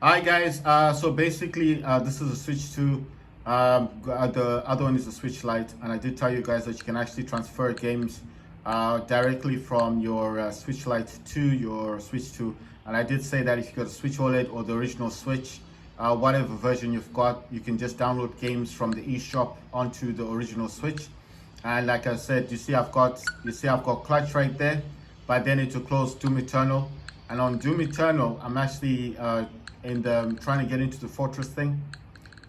Hi guys, so basically this is a Switch 2, the other one is a Switch Lite, and I did tell you guys that you can actually transfer games directly from your Switch Lite to your Switch 2, and I did say that if you got a Switch OLED or the original Switch, whatever version you've got, you can just download games from the eShop onto the original Switch. And like I said, I've got Clutch right there, but then it will close Doom Eternal. And on Doom Eternal, I'm actually trying to get into the Fortress thing.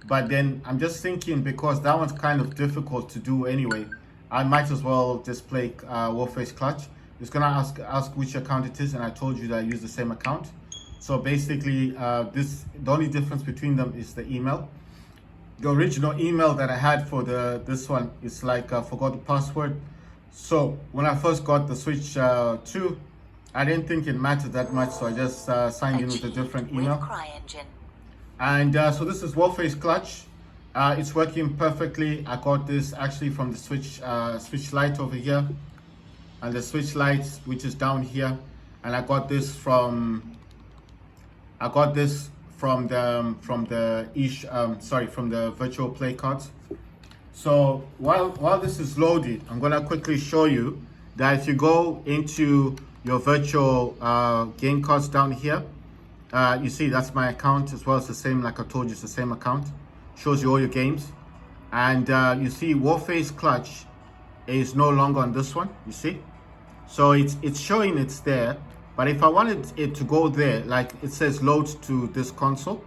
But then I'm just thinking, because that one's kind of difficult to do anyway, I might as well just play Warface Clutch. It's gonna ask which account it is, and I told you that I use the same account. So basically, the only difference between them is the email. The original email that I had for this one is like I forgot the password. So when I first got the Switch 2, I didn't think it mattered that much, so I just signed in with a different email. And so this is Warface Clutch. It's working perfectly. I got this actually from the Switch Lite over here, and the Switch Lite, which is down here, and I got this from the virtual play cards. So while this is loaded, I'm gonna quickly show you that if you go into your virtual game cards down here, you see that's my account as well. It's the same, like I told you, it's the same account. Shows you all your games, and you see Warface Clutch is no longer on this one. You see, so it's showing it's there. But if I wanted it to go there, like it says load to this console,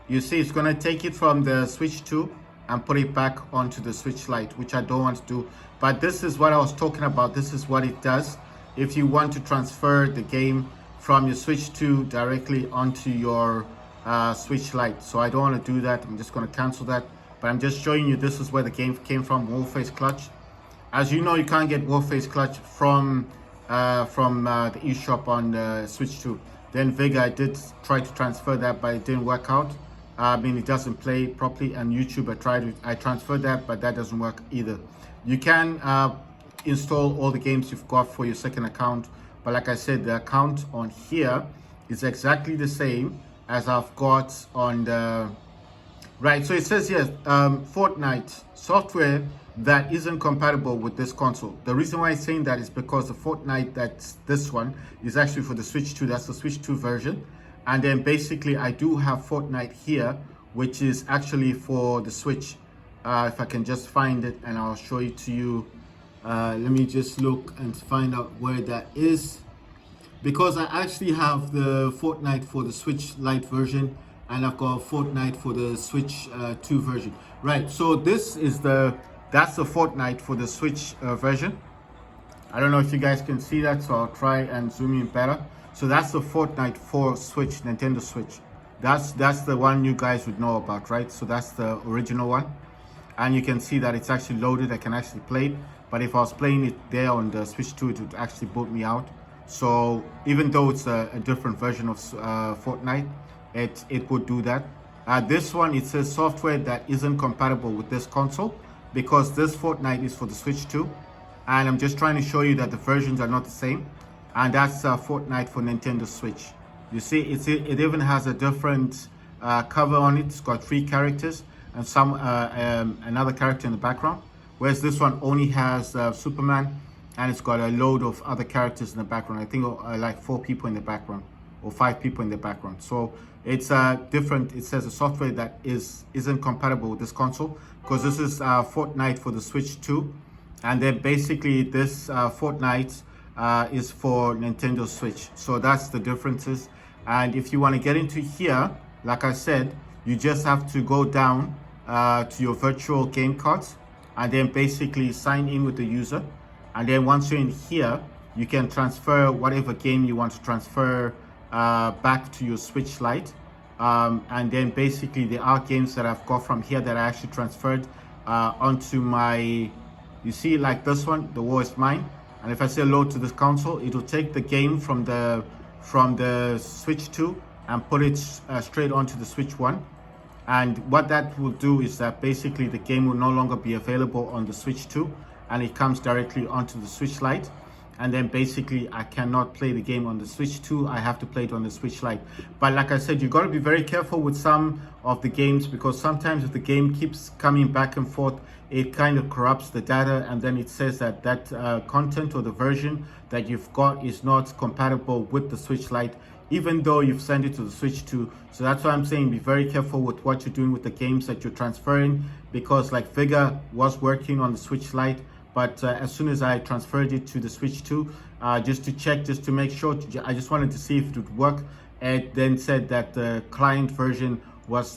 you see it's gonna take it from the Switch 2 and put it back onto the Switch Lite, which I don't want to do. But this is what I was talking about. This is what it does if you want to transfer the game from your Switch 2 directly onto your Switch Lite. So I don't want to do that. I'm just going to cancel that. But I'm just showing you this is where the game came from, Warface Clutch. As you know, you can't get Warface Clutch from the eShop on the Switch 2. Then Vega, I did try to transfer that, but it didn't work out. I mean, it doesn't play properly. And YouTube, I transferred that, but that doesn't work either. You can install all the games you've got for your second account, but like I said, the account on here is exactly the same as I've got on the right. So it says here Fortnite software that isn't compatible with this console. The reason why I'm saying that is because the Fortnite, that's this one, is actually for the Switch 2. That's the Switch 2 version. And then basically I do have Fortnite here, which is actually for the Switch. If I can just find it, and I'll show it to you. Let me just look and find out where that is, because I actually have the Fortnite for the Switch Lite version, and I've got Fortnite for the Switch 2 version. Right, so that's the Fortnite for the Switch version. I don't know if you guys can see that, so I'll try and zoom in better. So that's the Fortnite for Switch, Nintendo Switch. That's the one you guys would know about, right? So that's the original one. And you can see that it's actually loaded. I can actually play it. But if I was playing it there on the Switch 2, it would actually boot me out. So even though it's a different version of Fortnite, it would do that. This one, it says software that isn't compatible with this console, because this Fortnite is for the Switch 2. And I'm just trying to show you that the versions are not the same. And that's Fortnite for Nintendo Switch. You see, it even has a different cover on it. It's got 3 characters and another character in the background. Whereas this one only has Superman, and it's got a load of other characters in the background. I think like 4 people in the background, or 5 people in the background. So it's different. It says a software that isn't compatible with this console, because this is Fortnite for the Switch 2, and then basically this Fortnite is for Nintendo Switch. So that's the differences. And if you want to get into here, like I said, you just have to go down to your virtual game cards, and then basically sign in with the user. And then once you're in here, you can transfer whatever game you want to transfer back to your Switch Lite. And then basically there are games that I've got from here that I actually transferred onto my, you see, like this one, The War Is Mine. And if I say load to this console, it will take the game from the Switch 2 and put it straight onto the Switch 1. And what that will do is that basically the game will no longer be available on the Switch 2, and it comes directly onto the Switch Lite. and then basically I cannot play the game on the Switch 2. I have to play it on the Switch Lite. But like I said, you got to be very careful with some of the games, because sometimes if the game keeps coming back and forth, it kind of corrupts the data, and then it says that content or the version that you've got is not compatible with the Switch Lite, even though you've sent it to the Switch 2. So that's why I'm saying be very careful with what you're doing with the games that you're transferring, because like Vigor was working on the Switch Lite, but as soon as I transferred it to the Switch 2, just to check, just to make sure, I just wanted to see if it would work. It then said that the client version was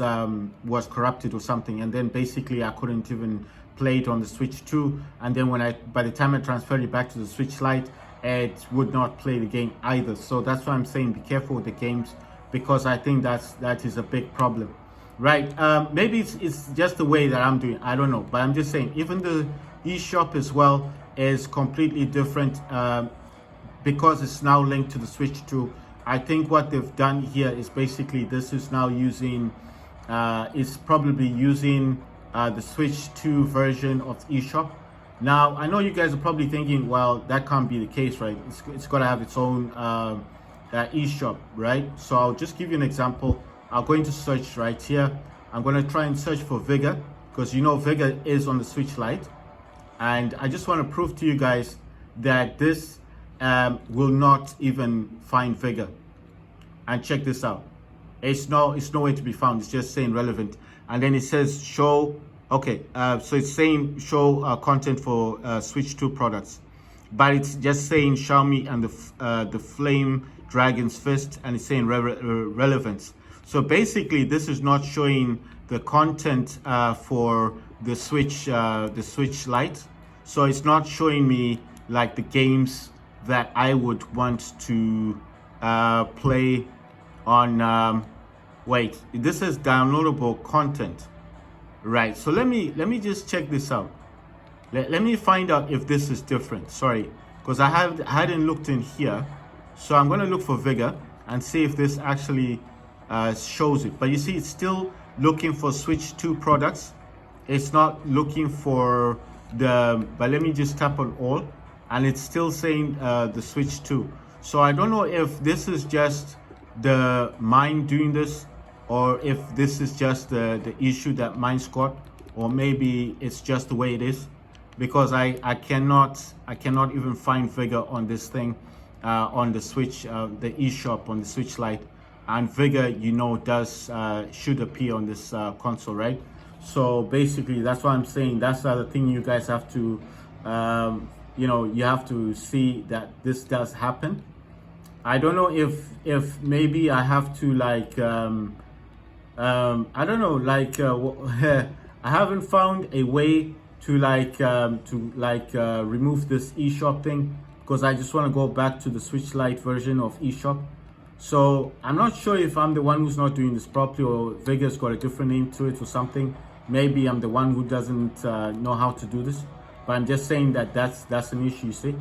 corrupted or something, and then basically I couldn't even play it on the Switch 2. And then by the time I transferred it back to the Switch Lite, it would not play the game either. So that's why I'm saying be careful with the games, because I think that is a big problem, right? Maybe it's just the way that I'm doing, I don't know, but I'm just saying even the eShop as well is completely different, because it's now linked to the Switch 2. I think what they've done here is basically this is now using is probably using the Switch 2 version of eShop. Now, I know you guys are probably thinking, well, that can't be the case, right? It's got to have its own eShop, right? So I'll just give you an example. I'll go into search right here. I'm going to try and search for Vigor, because you know Vigor is on the Switch Lite. And I just want to prove to you guys that this will not even find Vigor. And check this out. It's nowhere to be found. It's just saying relevant. And then it says show. Okay, so it's saying show content for Switch 2 products, but it's just saying Xiaomi and the Flame Dragon's Fist, and it's saying relevance. So basically, this is not showing the content for the Switch Lite. So it's not showing me like the games that I would want to play on. Wait, this is downloadable content. Right, so let me just check this out. Let me find out if this is different. Sorry, because I hadn't looked in here. So I'm going to look for Vigor and see if this actually shows it. But you see, it's still looking for Switch 2 products. It's not looking for but let me just tap on all, and it's still saying the Switch 2. So I don't know if this is just mine doing this, or if this is just the issue that mine's got, or maybe it's just the way it is, because I cannot even find Vigor on this thing, on the Switch, the eShop on the Switch Lite, and Vigor, you know, should appear on this console, right? So basically, that's what I'm saying. That's the other thing you guys have to, you know, you have to see that this does happen. I don't know if maybe I have to like. I don't know, like I haven't found a way to remove this eShop thing, because I just want to go back to the Switch Lite version of eShop. So I'm not sure if I'm the one who's not doing this properly, or Vigor's got a different name to it or something. Maybe I'm the one who doesn't know how to do this, but I'm just saying that that's an issue, you see.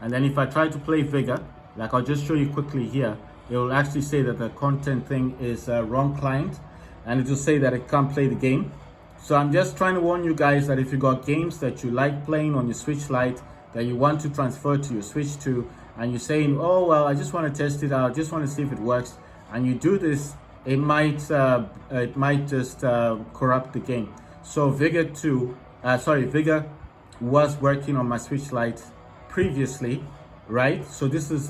And then if I try to play Vigor, like I'll just show you quickly here, it will actually say that the content thing is wrong client, and it will say that it can't play the game. So I'm just trying to warn you guys that if you got games that you like playing on your Switch Lite that you want to transfer to your Switch 2, and you're saying, oh well, I just want to test it out, just want to see if it works, and you do this, it might just corrupt the game. So Vigor was working on my Switch Lite previously, right? So this is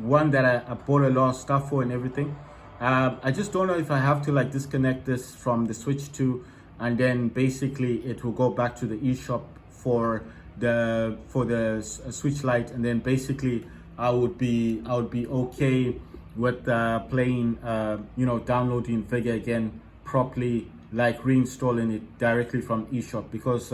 one that I bought a lot of stuff for and everything. I just don't know if I have to like disconnect this from the Switch 2, and then basically it will go back to the eShop for the Switch Lite, and then basically I would be okay with playing, you know, downloading Vigor again properly, like reinstalling it directly from eShop, because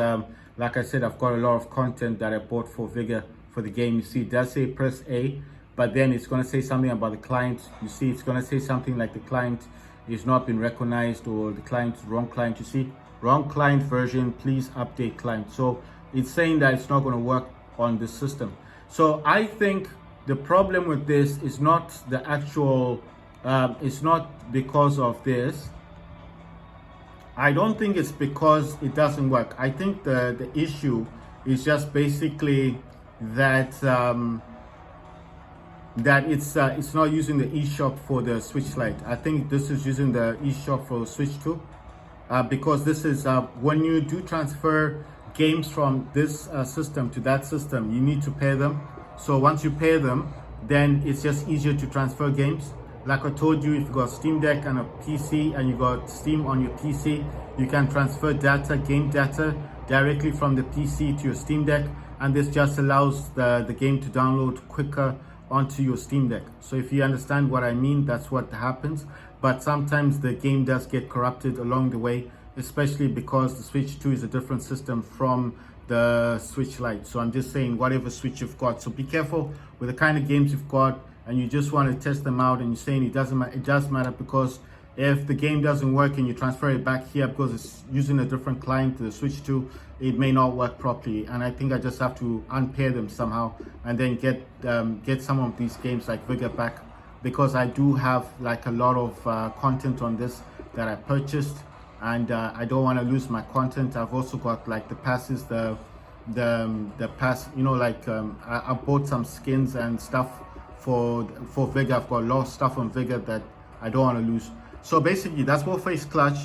like I said, I've got a lot of content that I bought for Vigor for the game. You see, it does say press A, but then it's going to say something about the client. You see, it's going to say something like the client is not been recognized, or the client is wrong client. You see, wrong client version, please update client. So it's saying that it's not going to work on this system. So I think the problem with this is not the actual, it's not because of this. I don't think it's because it doesn't work. I think the issue is just basically that that it's not using the eShop for the Switch Lite. I think this is using the eShop for Switch 2, because this is when you do transfer games from this system to that system, you need to pair them. So once you pair them, then it's just easier to transfer games. Like I told you, if you got Steam Deck and a PC and you got Steam on your PC, you can transfer data, game data, directly from the PC to your Steam Deck, and this just allows the game to download quicker onto your Steam Deck. So if you understand what I mean, that's what happens. But sometimes the game does get corrupted along the way, especially because the Switch 2 is a different system from the Switch Lite. So I'm just saying, whatever Switch you've got, so be careful with the kind of games you've got, and you just want to test them out, and you're saying it doesn't matter. It does matter, because if the game doesn't work and you transfer it back here because it's using a different client to the Switch 2, it may not work properly. And I think I just have to unpair them somehow and then get some of these games like Vigor back, because I do have like a lot of content on this that I purchased, and I don't want to lose my content. I've also got like the passes, the pass, you know, like I bought some skins and stuff for Vigor. I've got a lot of stuff on Vigor that I don't want to lose. So basically, that's Warface clutch.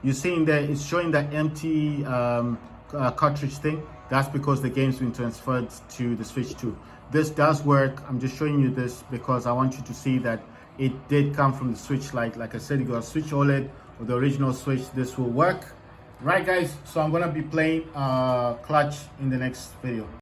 You're seeing there, it's showing that empty cartridge thing. That's because the game's been transferred to the Switch 2. This does work. I'm just showing you this because I want you to see that it did come from the Switch Lite. Like I said, you got a Switch OLED or the original Switch. This will work. Right, guys, so I'm gonna be playing clutch in the next video.